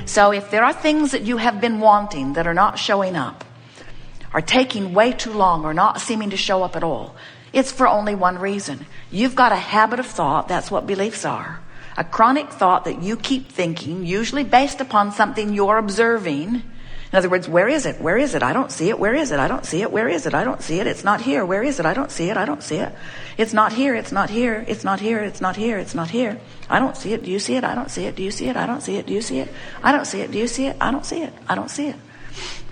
So if there are things that you have been wanting that are not showing up, are taking way too long, or not seeming to show up at all, it's for only one reason. You've got a habit of thought. That's what beliefs are. A chronic thought that you keep thinking, usually based upon something you're observing. In other words, where is it? Where is it? I don't see it. Where is it? I don't see it. Where is it? I don't see it. It's not here. Where is it? I don't see it. I don't see it. It's not here. It's not here. It's not here. It's not here. It's not here. I don't see it. Do you see it? I don't see it. Do you see it? I don't see it. Do you see it? I don't see it. Do you see it? I don't see it. I don't see it.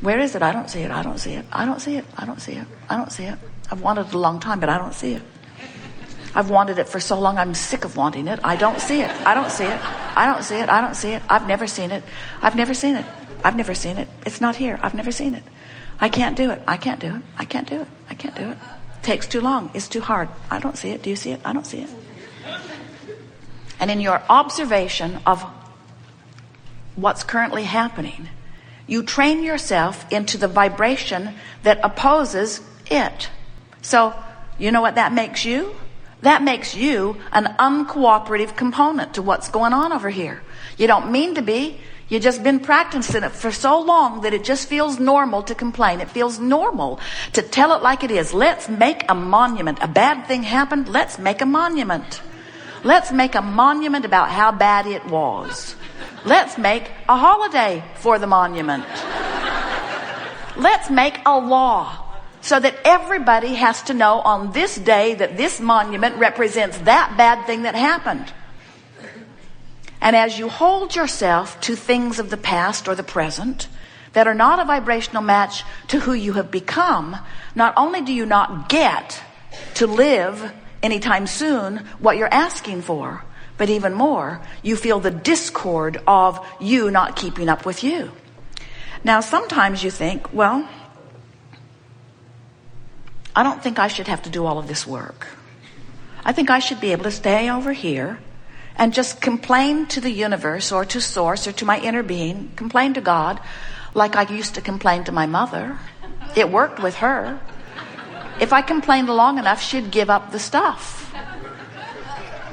Where is it? I don't see it. I don't see it. I don't see it. I don't see it. I don't see it. I've wanted it a long time, but I don't see it. I've wanted it for so long, I'm sick of wanting it. I don't see it. I don't see it. I don't see it. I don't see it. I've never seen it. I've never seen it. I've never seen it. It's not here. I've never seen it. I can't do it. I can't do it. I can't do it. I can't do it. It takes too long. It's too hard. I don't see it. Do you see it? I don't see it. And in your observation of what's currently happening, you train yourself into the vibration that opposes it. So, you know what that makes you? That makes you an uncooperative component to what's going on over here. You don't mean to be. You've just been practicing it for so long that it just feels normal to complain. It feels normal to tell it like it is. Let's make a monument. A bad thing happened. Let's make a monument. Let's make a monument about how bad it was. Let's make a holiday for the monument. Let's make a law so that everybody has to know on this day that this monument represents that bad thing that happened. And as you hold yourself to things of the past or the present that are not a vibrational match to who you have become, not only do you not get to live anytime soon what you're asking for, but even more, you feel the discord of you not keeping up with you. Now, sometimes you think, well, I don't think I should have to do all of this work. I think I should be able to stay over here and just complain to the universe or to source or to my inner being, complain to God like I used to complain to my mother. It worked with her. If I complained long enough, she'd give up the stuff.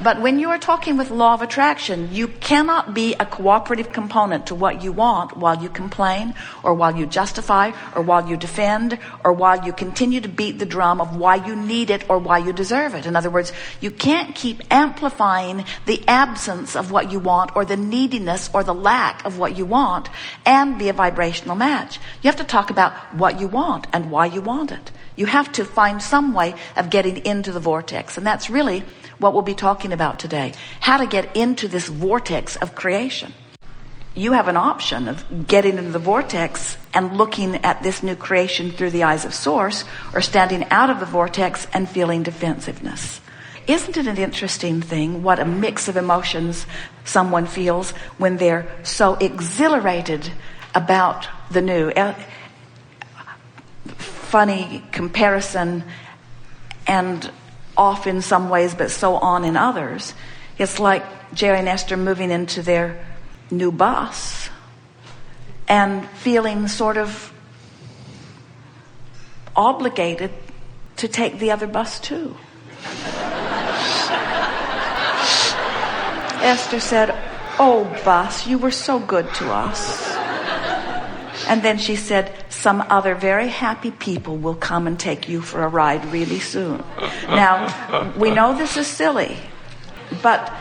But when you are talking with law of attraction, you cannot be a cooperative component to what you want while you complain, or while you justify, or while you defend, or while you continue to beat the drum of why you need it or why you deserve it. In other words, you can't keep amplifying the absence of what you want or the neediness or the lack of what you want and be a vibrational match. You have to talk about what you want and why you want it. You have to find some way of getting into the vortex. And that's really what we'll be talking about today. How to get into this vortex of creation. You have an option of getting into the vortex and looking at this new creation through the eyes of Source, or standing out of the vortex and feeling defensiveness. Isn't it an interesting thing what a mix of emotions someone feels when they're so exhilarated about the new? Funny comparison, and off in some ways but so on in others. It's like Jerry and Esther moving into their new bus and feeling sort of obligated to take the other bus too. Esther said, "Oh, bus, you were so good to us." And then she said, "Some other very happy people will come and take you for a ride really soon." Now, we know this is silly, but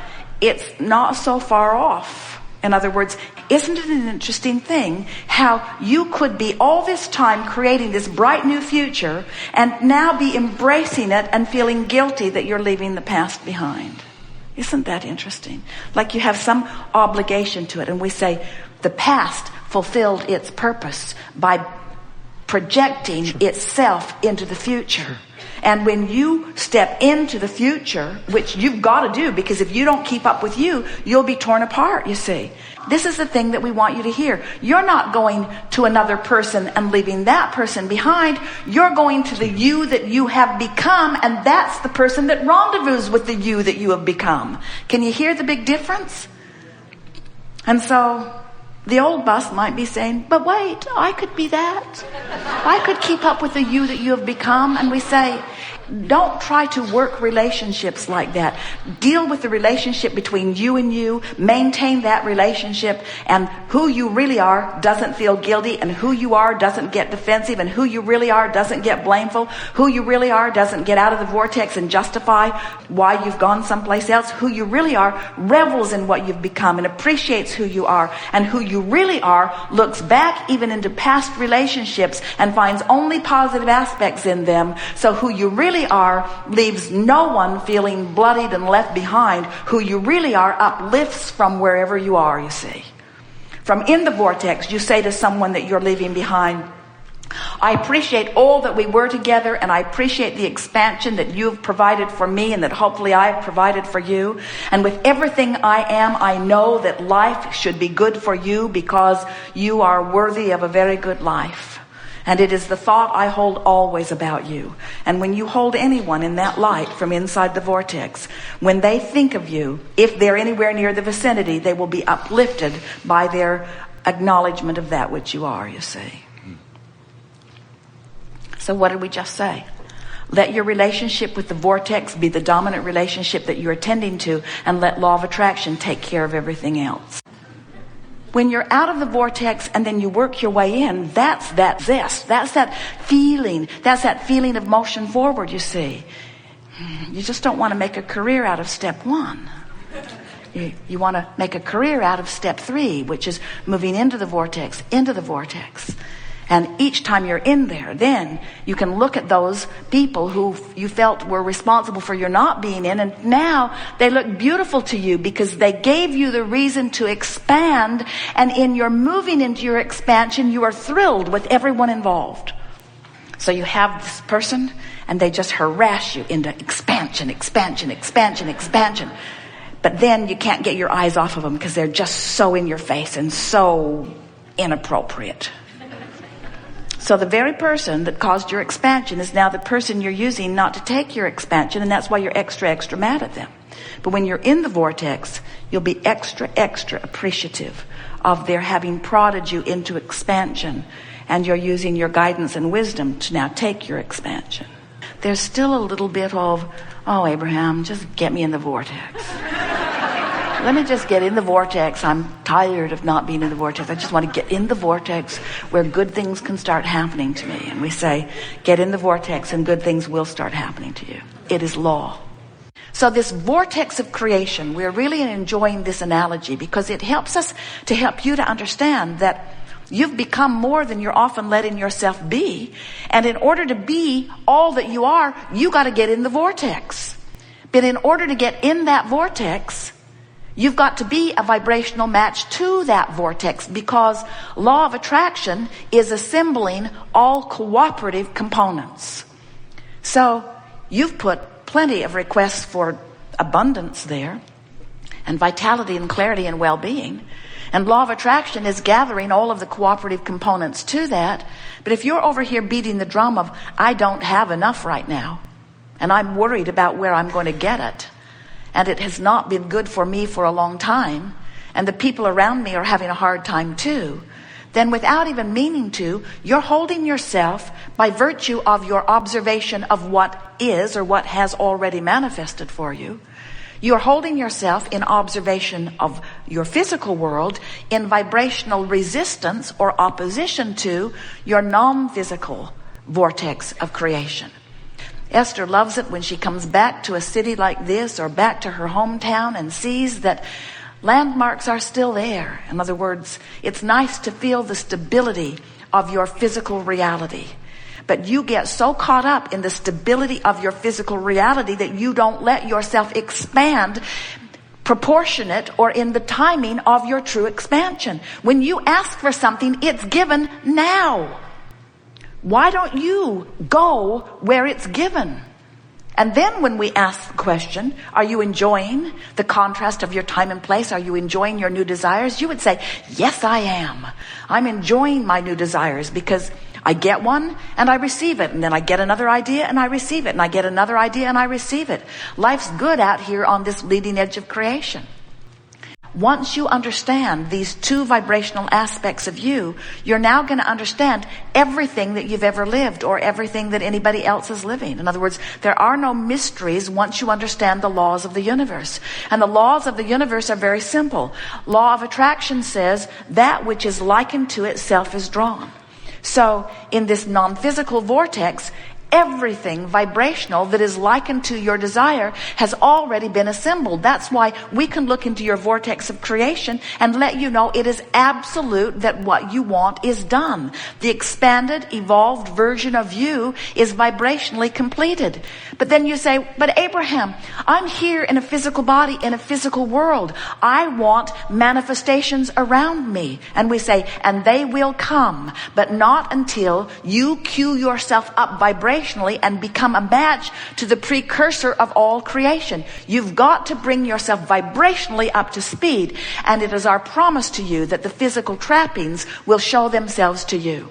it's not so far off. In other words, isn't it an interesting thing how you could be all this time creating this bright new future and now be embracing it and feeling guilty that you're leaving the past behind? Isn't that interesting? Like you have some obligation to it, and we say the past fulfilled its purpose by projecting itself into the future. And when you step into the future, which you've got to do, because if you don't keep up with you, you'll be torn apart, you see. This is the thing that we want you to hear. You're not going to another person and leaving that person behind. You're going to the you that you have become, and that's the person that rendezvous with the you that you have become. Can you hear the big difference? And so the old bus might be saying, "But wait, I could be that. I could keep up with the you that you have become." And we say, Don't try to work relationships like that. Deal with the relationship between you and you. Maintain that relationship, and who you really are doesn't feel guilty, and who you are doesn't get defensive, and who you really are doesn't get blameful. Who you really are doesn't get out of the vortex and justify why you've gone someplace else. Who you really are revels in what you've become and appreciates who you are. And who you really are looks back even into past relationships and finds only positive aspects in them. So who you really are leaves no one feeling bloodied and left behind. Who you really are uplifts from wherever you are, you see. From in the vortex, you say to someone that you're leaving behind, I appreciate all that we were together, and I appreciate the expansion that you've provided for me and that hopefully I've provided for you. And with everything I am, I know that life should be good for you because you are worthy of a very good life. And it is the thought I hold always about you. And when you hold anyone in that light from inside the vortex, when they think of you, if they're anywhere near the vicinity, they will be uplifted by their acknowledgement of that which you are, you see. So what did we just say? Let your relationship with the vortex be the dominant relationship that you're attending to, and let law of attraction take care of everything else. When you're out of the vortex and then you work your way in, that's that zest. That's that feeling. That's that feeling of motion forward, you see. You just don't want to make a career out of step one. You want to make a career out of step 3, which is moving into the vortex, into the vortex. And each time you're in there, then you can look at those people who you felt were responsible for your not being in, and now they look beautiful to you because they gave you the reason to expand, and in your moving into your expansion, you are thrilled with everyone involved. So you have this person, and they just harass you into expansion, expansion, expansion, expansion. But then you can't get your eyes off of them because they're just so in your face and so inappropriate. So the very person that caused your expansion is now the person you're using not to take your expansion, and that's why you're extra mad at them. But when you're in the vortex, you'll be extra appreciative of their having prodded you into expansion, and you're using your guidance and wisdom to now take your expansion. There's still a little bit of, oh, Abraham, just get me in the vortex. Let me just get in the vortex. I'm tired of not being in the vortex. I just want to get in the vortex where good things can start happening to me. And we say, get in the vortex and good things will start happening to you. It is law. So this vortex of creation, we're really enjoying this analogy because it helps us to help you to understand that you've become more than you're often letting yourself be. And in order to be all that you are, you got to get in the vortex. But in order to get in that vortex, you've got to be a vibrational match to that vortex, because law of attraction is assembling all cooperative components. So you've put plenty of requests for abundance there, and vitality and clarity and well-being. And law of attraction is gathering all of the cooperative components to that. But if you're over here beating the drum of, I don't have enough right now, and I'm worried about where I'm going to get it, and it has not been good for me for a long time, and the people around me are having a hard time too, then without even meaning to, you're holding yourself by virtue of your observation of what is or what has already manifested for you. You're holding yourself in observation of your physical world in vibrational resistance or opposition to your non-physical vortex of creation. Esther loves it when she comes back to a city like this or back to her hometown and sees that landmarks are still there. In other words, it's nice to feel the stability of your physical reality. But you get so caught up in the stability of your physical reality that you don't let yourself expand proportionate or in the timing of your true expansion. When you ask for something, it's given now. Why don't you go where it's given? And then when we ask the question, are you enjoying the contrast of your time and place? Are you enjoying your new desires? You would say, yes, I am. I'm enjoying my new desires because I get one and I receive it. And then I get another idea and I receive it. And I get another idea and I receive it. Life's good out here on this leading edge of creation. Once you understand these two vibrational aspects of you, you're now going to understand everything that you've ever lived or everything that anybody else is living. In other words, there are no mysteries once you understand the laws of the universe. And the laws of the universe are very simple. Law of attraction says that which is likened to itself is drawn. So in this non-physical vortex, everything vibrational that is likened to your desire has already been assembled. That's why we can look into your vortex of creation and let you know it is absolute that what you want is done. The expanded, evolved version of you is vibrationally completed. But then you say, but Abraham, I'm here in a physical body, in a physical world. I want manifestations around me. And we say, and they will come, but not until you cue yourself up vibrationally and become a match to the precursor of all creation. You've got to bring yourself vibrationally up to speed, and it is our promise to you that the physical trappings will show themselves to you.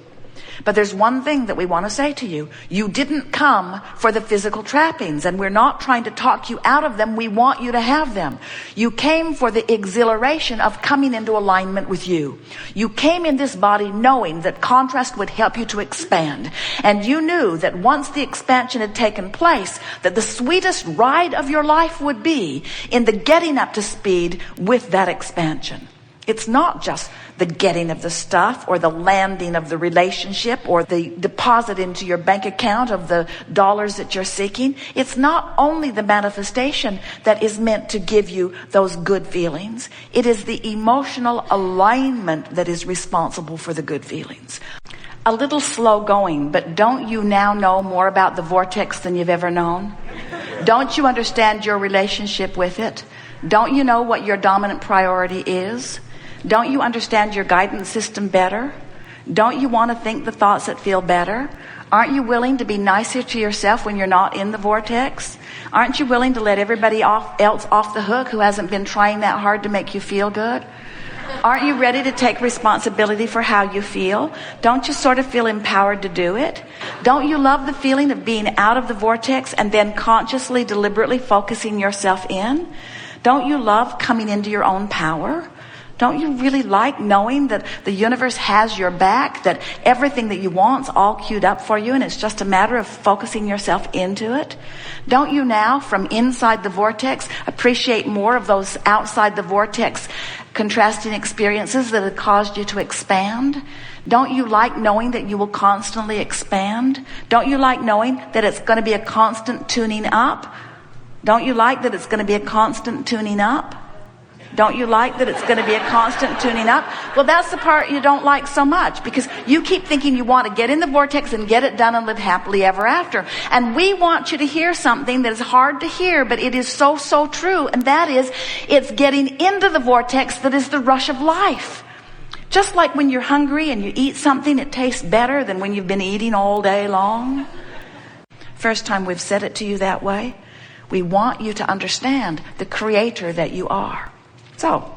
But there's one thing that we want to say to you. You didn't come for the physical trappings, and we're not trying to talk you out of them. We want you to have them. You came for the exhilaration of coming into alignment with you. You came in this body knowing that contrast would help you to expand. And you knew that once the expansion had taken place, that the sweetest ride of your life would be in the getting up to speed with that expansion. It's not just the getting of the stuff or the landing of the relationship or the deposit into your bank account of the dollars that you're seeking. It's not only the manifestation that is meant to give you those good feelings. It is the emotional alignment that is responsible for the good feelings. A little slow going, but don't you now know more about the vortex than you've ever known? Don't you understand your relationship with it? Don't you know what your dominant priority is? Don't you understand your guidance system better? Don't you want to think the thoughts that feel better? Aren't you willing to be nicer to yourself when you're not in the vortex? Aren't you willing to let everybody else off the hook who hasn't been trying that hard to make you feel good? Aren't you ready to take responsibility for how you feel? Don't you sort of feel empowered to do it? Don't you love the feeling of being out of the vortex and then consciously, deliberately focusing yourself in? Don't you love coming into your own power? Don't you really like knowing that the universe has your back, that everything that you want is all queued up for you and it's just a matter of focusing yourself into it? Don't you now, from inside the vortex, appreciate more of those outside the vortex contrasting experiences that have caused you to expand? Don't you like knowing that you will constantly expand? Don't you like knowing that it's going to be a constant tuning up? Don't you like that it's going to be a constant tuning up? Don't you like that it's going to be a constant tuning up? Well, that's the part you don't like so much, because you keep thinking you want to get in the vortex and get it done and live happily ever after. And we want you to hear something that is hard to hear, but it is so, so true. And that is, it's getting into the vortex that is the rush of life. Just like when you're hungry and you eat something, it tastes better than when you've been eating all day long. First time we've said it to you that way. We want you to understand the creator that you are. So,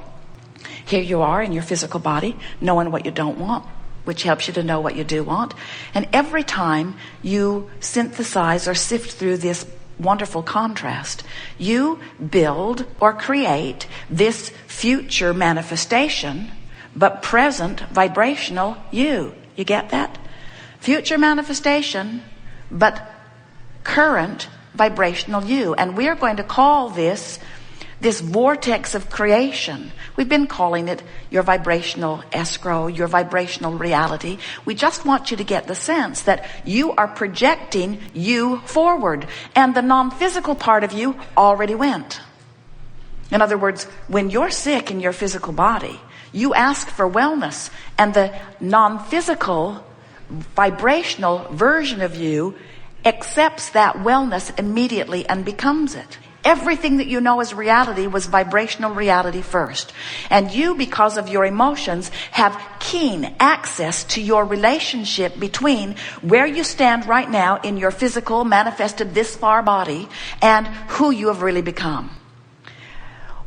here you are in your physical body, knowing what you don't want, which helps you to know what you do want. And every time you synthesize or sift through this wonderful contrast, you build or create this future manifestation, but present vibrational you. You get that? Future manifestation, but current vibrational you. And we're going to call this vortex of creation. We've been calling it your vibrational escrow, your vibrational reality. We just want you to get the sense that you are projecting you forward, and the non-physical part of you already went. In other words, when you're sick in your physical body, you ask for wellness, and the non-physical vibrational version of you accepts that wellness immediately and becomes it. Everything that you know as reality was vibrational reality first. And you, because of your emotions, have keen access to your relationship between where you stand right now in your physical, manifested this far body, and who you have really become.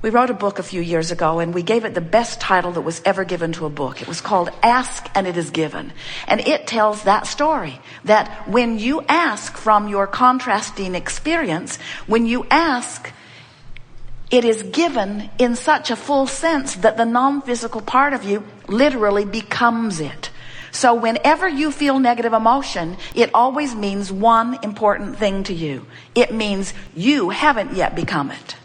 We wrote a book a few years ago, and we gave it the best title that was ever given to a book. It was called Ask and It Is Given. And it tells that story, that when you ask from your contrasting experience, when you ask it is given in such a full sense that the non-physical part of you literally becomes it. So whenever you feel negative emotion, it always means one important thing to you. It means you haven't yet become it.